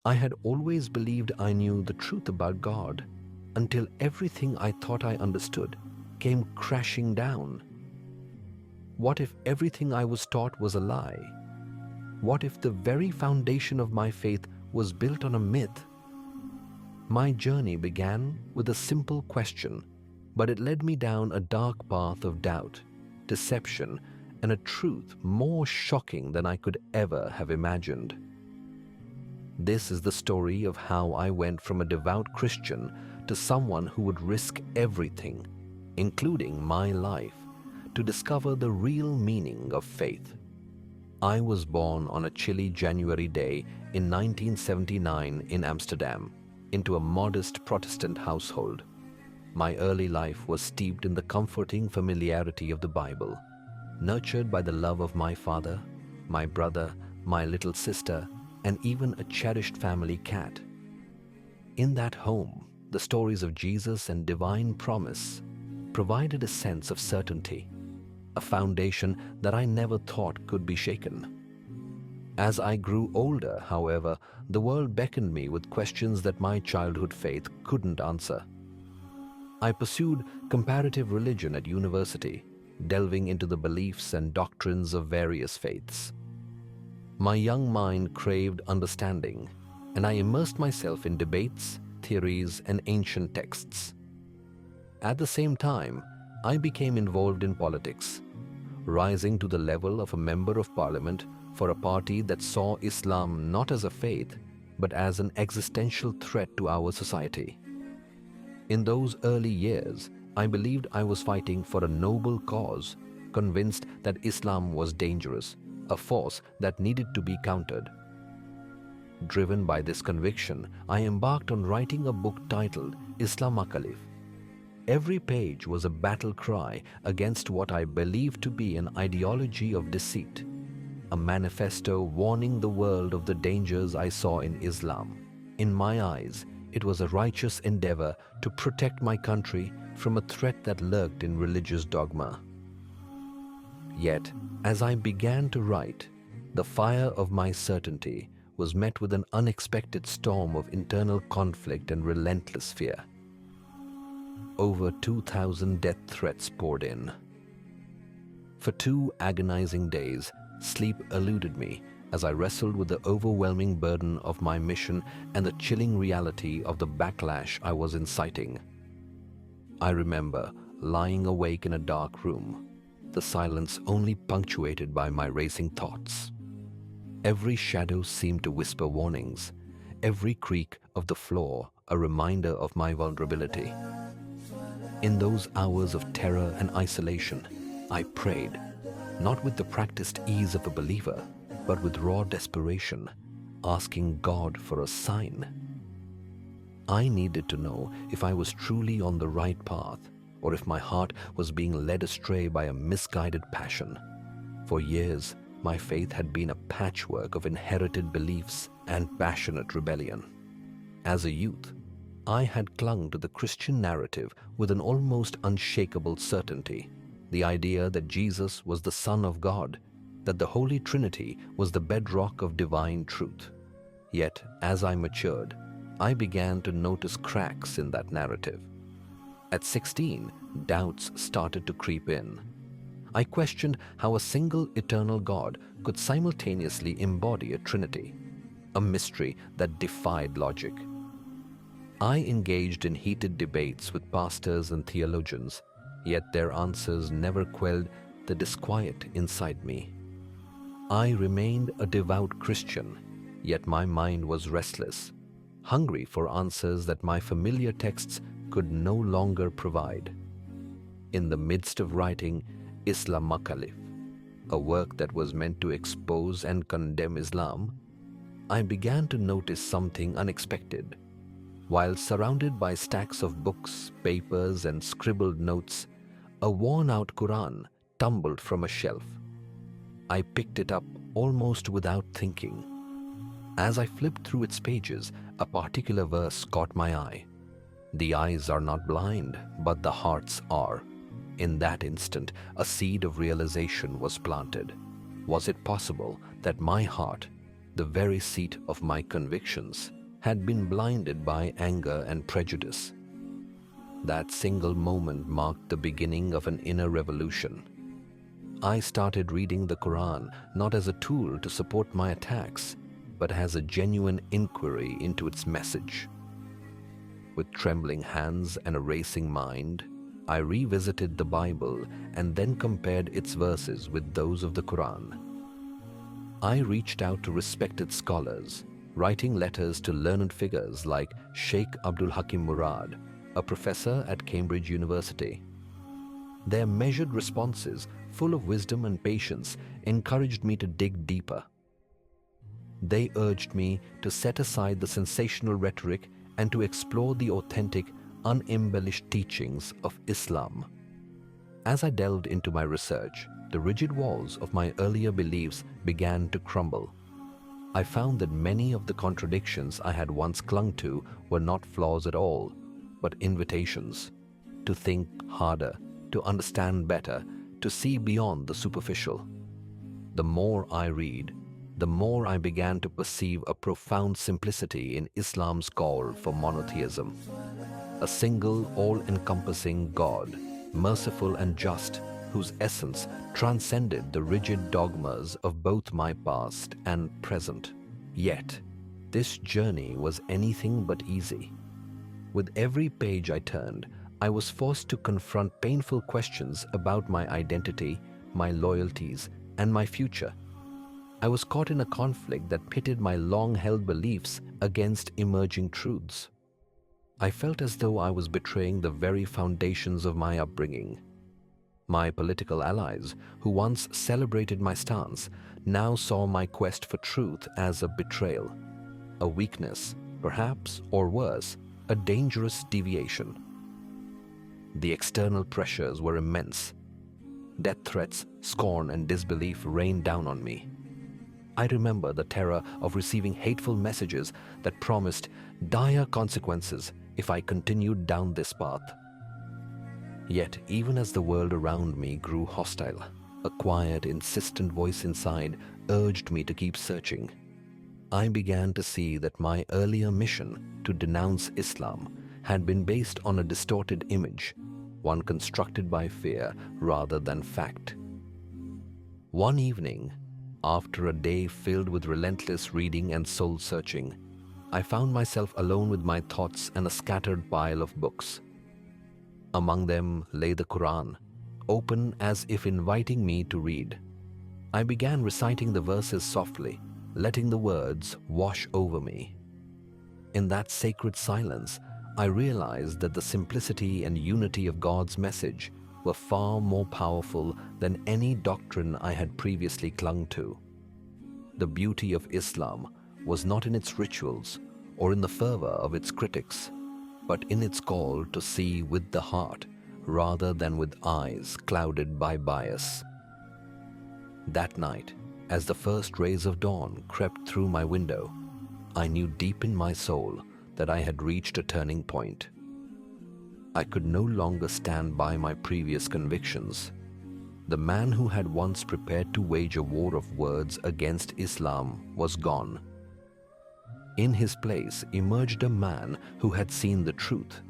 I had always believed I knew the truth about God until everything I thought I understood came crashing down. What if everything I was taught was a lie? What if the very foundation of my faith was built on a myth? My journey began with a simple question, but it led me down a dark path of doubt, deception, and a truth more shocking than I could ever have imagined. This is the story of how I went from a devout Christian to someone who would risk everything, including my life, to discover the real meaning of faith. I was born on a chilly January day in 1979 in Amsterdam, into a modest Protestant household. My early life was steeped in the comforting familiarity of the Bible, nurtured by the love of my father, my brother, my little sister, and even a cherished family cat. In that home, the stories of Jesus and divine promise provided a sense of certainty, a foundation that I never thought could be shaken. As I grew older, however, the world beckoned me with questions that my childhood faith couldn't answer. I pursued comparative religion at university, delving into the beliefs and doctrines of various faiths. My young mind craved understanding, and I immersed myself in debates, theories, and ancient texts. At the same time, I became involved in politics, rising to the level of a member of parliament for a party that saw Islam not as a faith, but as an existential threat to our society. In those early years, I believed I was fighting for a noble cause, convinced that Islam was dangerous, a force that needed to be countered. Driven by this conviction, I embarked on writing a book titled Islamic. Every page was a battle cry against what I believed to be an ideology of deceit, a manifesto warning the world of the dangers I saw in Islam. In my eyes, it was a righteous endeavor to protect my country from a threat that lurked in religious dogma. Yet, as I began to write, the fire of my certainty was met with an unexpected storm of internal conflict and relentless fear. Over 2,000 death threats poured in. For 2 agonizing days, sleep eluded me as I wrestled with the overwhelming burden of my mission and the chilling reality of the backlash I was inciting. I remember lying awake in a dark room, the silence only punctuated by my racing thoughts. Every shadow seemed to whisper warnings, every creak of the floor a reminder of my vulnerability. In those hours of terror and isolation, I prayed, not with the practiced ease of a believer, but with raw desperation, asking God for a sign. I needed to know if I was truly on the right path, or if my heart was being led astray by a misguided passion. For years, my faith had been a patchwork of inherited beliefs and passionate rebellion. As a youth, I had clung to the Christian narrative with an almost unshakable certainty, the idea that Jesus was the Son of God, that the Holy Trinity was the bedrock of divine truth. Yet, as I matured, I began to notice cracks in that narrative. At 16, doubts started to creep in. I questioned how a single eternal God could simultaneously embody a Trinity, a mystery that defied logic. I engaged in heated debates with pastors and theologians, yet their answers never quelled the disquiet inside me. I remained a devout Christian, yet my mind was restless, hungry for answers that my familiar texts could no longer provide. In the midst of writing Islamic, a work that was meant to expose and condemn Islam, I began to notice something unexpected. While surrounded by stacks of books, papers, and scribbled notes, a worn-out Quran tumbled from a shelf. I picked it up almost without thinking. As I flipped through its pages, a particular verse caught my eye. The eyes are not blind, but the hearts are. In that instant, a seed of realization was planted. Was it possible that my heart, the very seat of my convictions, had been blinded by anger and prejudice. That single moment marked the beginning of an inner revolution. I started reading the Quran not as a tool to support my attacks, but as a genuine inquiry into its message. With trembling hands and a racing mind, I revisited the Bible and then compared its verses with those of the Quran. I reached out to respected scholars, writing letters to learned figures like Sheikh Abdul Hakim Murad, a professor at Cambridge University. Their measured responses, full of wisdom and patience, encouraged me to dig deeper. They urged me to set aside the sensational rhetoric and to explore the authentic, unembellished teachings of Islam. As I delved into my research, the rigid walls of my earlier beliefs began to crumble. I found that many of the contradictions I had once clung to were not flaws at all, but invitations to think harder, to understand better, to see beyond the superficial. The more I read, the more I began to perceive a profound simplicity in Islam's call for monotheism. A single, all-encompassing God, merciful and just, whose essence transcended the rigid dogmas of both my past and present. Yet, this journey was anything but easy. With every page I turned, I was forced to confront painful questions about my identity, my loyalties, and my future. I was caught in a conflict that pitted my long-held beliefs against emerging truths. I felt as though I was betraying the very foundations of my upbringing. My political allies, who once celebrated my stance, now saw my quest for truth as a betrayal, a weakness, perhaps, or worse, a dangerous deviation. The external pressures were immense. Death threats, scorn, and disbelief rained down on me. I remember the terror of receiving hateful messages that promised dire consequences if I continued down this path. Yet, even as the world around me grew hostile, a quiet, insistent voice inside urged me to keep searching. I began to see that my earlier mission to denounce Islam had been based on a distorted image, one constructed by fear rather than fact. One evening, after a day filled with relentless reading and soul-searching, I found myself alone with my thoughts and a scattered pile of books. Among them lay the Quran, open as if inviting me to read. I began reciting the verses softly, letting the words wash over me. In that sacred silence, I realized that the simplicity and unity of God's message were far more powerful than any doctrine I had previously clung to. The beauty of Islam was not in its rituals or in the fervor of its critics, but in its call to see with the heart rather than with eyes clouded by bias. That night, as the first rays of dawn crept through my window, I knew deep in my soul that I had reached a turning point. I could no longer stand by my previous convictions. The man who had once prepared to wage a war of words against Islam was gone. In his place emerged a man who had seen the truth,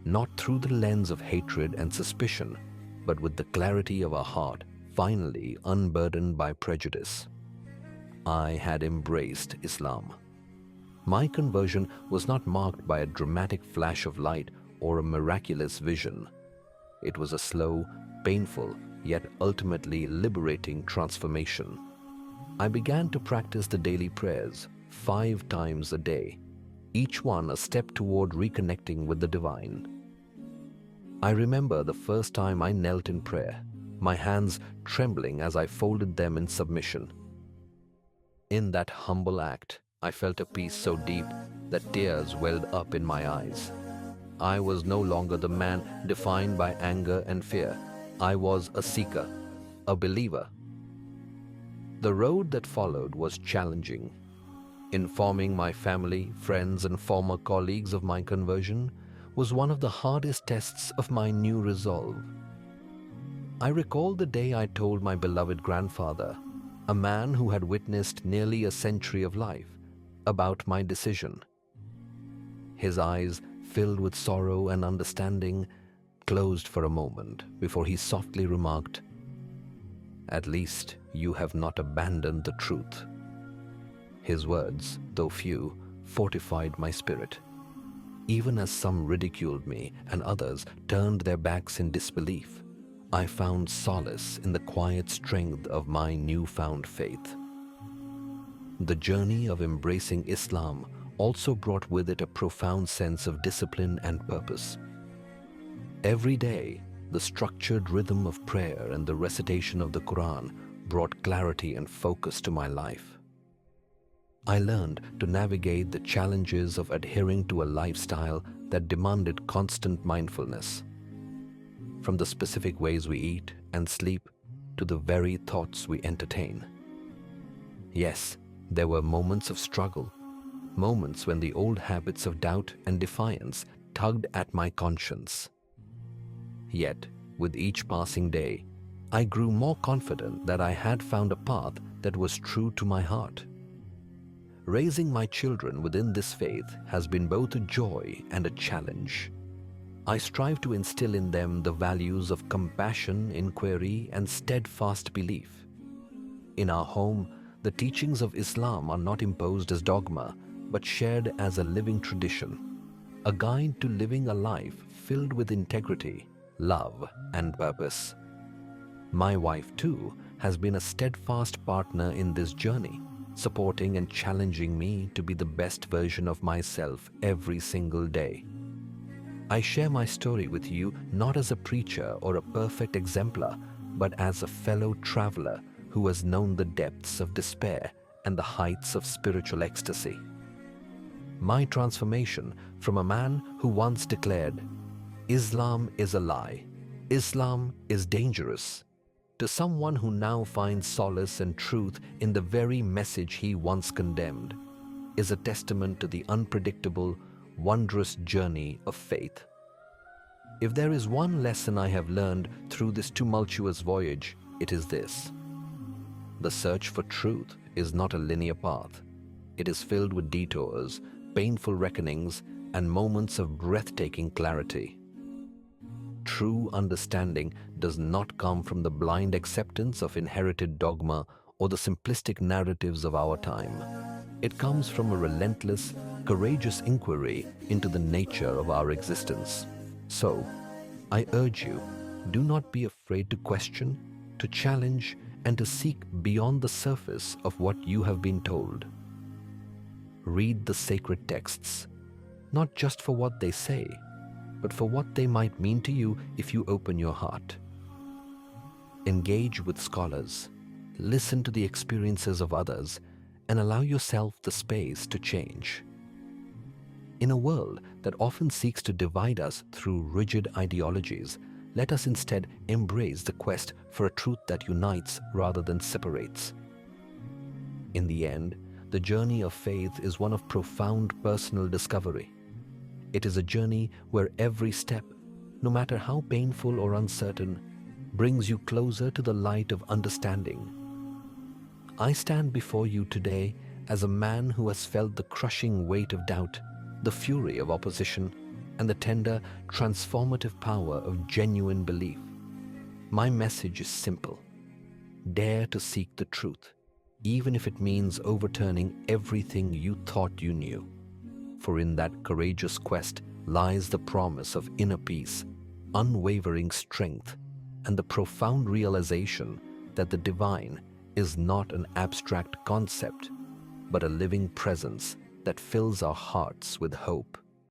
not through the lens of hatred and suspicion, but with the clarity of a heart finally unburdened by prejudice. I had embraced Islam. My conversion was not marked by a dramatic flash of light or a miraculous vision. It was a slow, painful, yet ultimately liberating transformation. I began to practice the daily prayers 5 times a day, each one a step toward reconnecting with the divine. I remember the first time I knelt in prayer, my hands trembling as I folded them in submission. In that humble act, I felt a peace so deep that tears welled up in my eyes. I was no longer the man defined by anger and fear. I was a seeker, a believer. The road that followed was challenging. Informing my family, friends, and former colleagues of my conversion was one of the hardest tests of my new resolve. I recalled the day I told my beloved grandfather, a man who had witnessed nearly a century of life, about my decision. His eyes, filled with sorrow and understanding, closed for a moment before he softly remarked, "At least you have not abandoned the truth." His words, though few, fortified my spirit. Even as some ridiculed me and others turned their backs in disbelief, I found solace in the quiet strength of my newfound faith. The journey of embracing Islam also brought with it a profound sense of discipline and purpose. Every day, the structured rhythm of prayer and the recitation of the Quran brought clarity and focus to my life. I learned to navigate the challenges of adhering to a lifestyle that demanded constant mindfulness. From the specific ways we eat and sleep to the very thoughts we entertain. Yes, there were moments of struggle, moments when the old habits of doubt and defiance tugged at my conscience. Yet, with each passing day, I grew more confident that I had found a path that was true to my heart. Raising my children within this faith has been both a joy and a challenge. I strive to instill in them the values of compassion, inquiry, and steadfast belief. In our home, the teachings of Islam are not imposed as dogma, but shared as a living tradition, a guide to living a life filled with integrity, love, and purpose. My wife, too, has been a steadfast partner in this journey, supporting and challenging me to be the best version of myself every single day. I share my story with you not as a preacher or a perfect exemplar, but as a fellow traveler who has known the depths of despair and the heights of spiritual ecstasy. My transformation from a man who once declared, "Islam is a lie, Islam is dangerous," to someone who now finds solace and truth in the very message he once condemned, is a testament to the unpredictable, wondrous journey of faith. If there is one lesson I have learned through this tumultuous voyage, it is this. The search for truth is not a linear path. It is filled with detours, painful reckonings, and moments of breathtaking clarity. True understanding does not come from the blind acceptance of inherited dogma or the simplistic narratives of our time. It comes from a relentless, courageous inquiry into the nature of our existence. So, I urge you, do not be afraid to question, to challenge, and to seek beyond the surface of what you have been told. Read the sacred texts, not just for what they say, but for what they might mean to you if you open your heart. Engage with scholars, listen to the experiences of others, and allow yourself the space to change. In a world that often seeks to divide us through rigid ideologies, let us instead embrace the quest for a truth that unites rather than separates. In the end, the journey of faith is one of profound personal discovery. It is a journey where every step, no matter how painful or uncertain, brings you closer to the light of understanding. I stand before you today as a man who has felt the crushing weight of doubt, the fury of opposition, and the tender, transformative power of genuine belief. My message is simple. Dare to seek the truth, even if it means overturning everything you thought you knew. For in that courageous quest lies the promise of inner peace, unwavering strength, and the profound realization that the divine is not an abstract concept, but a living presence that fills our hearts with hope.